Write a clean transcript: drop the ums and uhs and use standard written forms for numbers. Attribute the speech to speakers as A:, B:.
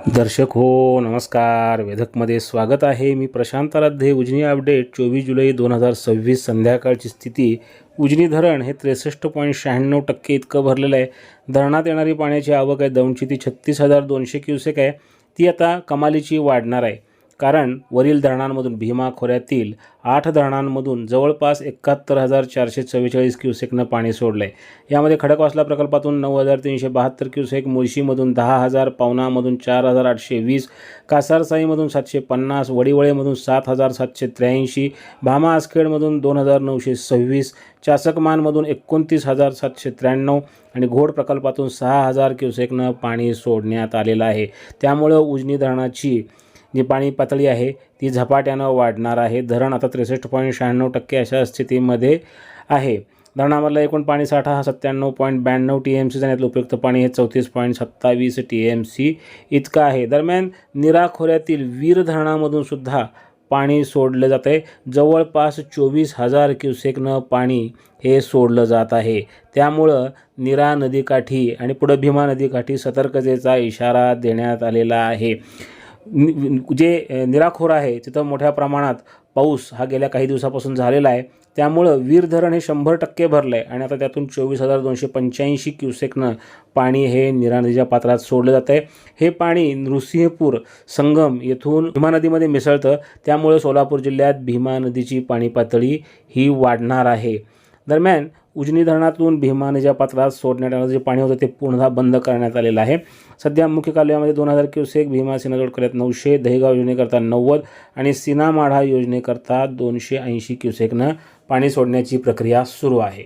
A: दर्शक हो नमस्कार. वेधकमध्ये स्वागत आहे. मी प्रशांत आराध्य. उजनी अपडेट 24 जुलै 2026 संध्याकाळची स्थिती. उजनी धरण हे 63.96% इतकं भरलेलं आहे. धरणात येणारी पाण्याची आवक आहे दौंडची ती 36,200 क्युसेक आहे. ती आता कमालीची वाढणार आहे, कारण वरील धरणांमधून भीमा खोऱ्यातील 8 धरणांमधून जवळपास 71,444 क्युसेकनं पाणी सोडलं आहे. यामध्ये खडकवासला प्रकल्पातून 9,372 क्युसेक, मुळशीमधून 10,000, पवनामधून 4,820, कासारसाईमधून 750, वडिवळेमधून 7,783, भामा आसखेडमधून 2,926, चासकमानमधून 29,793 आणि घोड प्रकल्पातून 6,000 क्युसेकनं पाणी सोडण्यात आलेलं आहे. त्यामुळं उजनी धरणाची जी पाणी पातळी आहे ती झपाट्यानं वाढणार आहे. धरण आता 63.96% अशा स्थितीमध्ये आहे. धरणामधला एकूण पाणी साठा हा 97.92 TMC, त्यातलं उपयुक्त पाणी हे 34.27 TMC इतकं आहे. दरम्यान नीरा खोऱ्यातील वीर धरणामधून सुद्धा पाणी सोडलं जात आहे. जवळपास 24,000 क्युसेकनं पाणी हे सोडलं जात आहे. त्यामुळं नीरा नदीकाठी आणि पुढं भीमा नदीकाठी सतर्कतेचा इशारा देण्यात आलेला आहे. जे निराखोर आहे तिथं मोठ्या प्रमाणात पाऊस हा गेल्या काही दिवसापासून झालेला आहे. त्यामुळं वीर धरण हे 100% भरलं आहे आणि आता त्यातून 24,285 क्युसेकनं पाणी हे नीरा नदीच्या पात्रात सोडलं जातं आहे. हे पाणी नृसिंहपूर संगम येथून भीमा नदीमध्ये मिसळतं. त्यामुळे सोलापूर जिल्ह्यात भीमा नदीची पाणी पातळी ही वाढणार आहे. दरम्यान उजनी धरणातून भीमा नदीच्या पात्रात सोडण्यात येणारं जे पाणी होतं ते पुन्हा बंद करण्यात आलेलं आहे. सध्या मुख्य कालव्यामध्ये 2,000 क्युसेक, भीमा सिन्नर खोऱ्यात 900, दहेगाव योजनेकरता 90 आणि सीना माढा योजनेकरता 280 क्युसेकनं पाणी सोडण्याची प्रक्रिया सुरू आहे.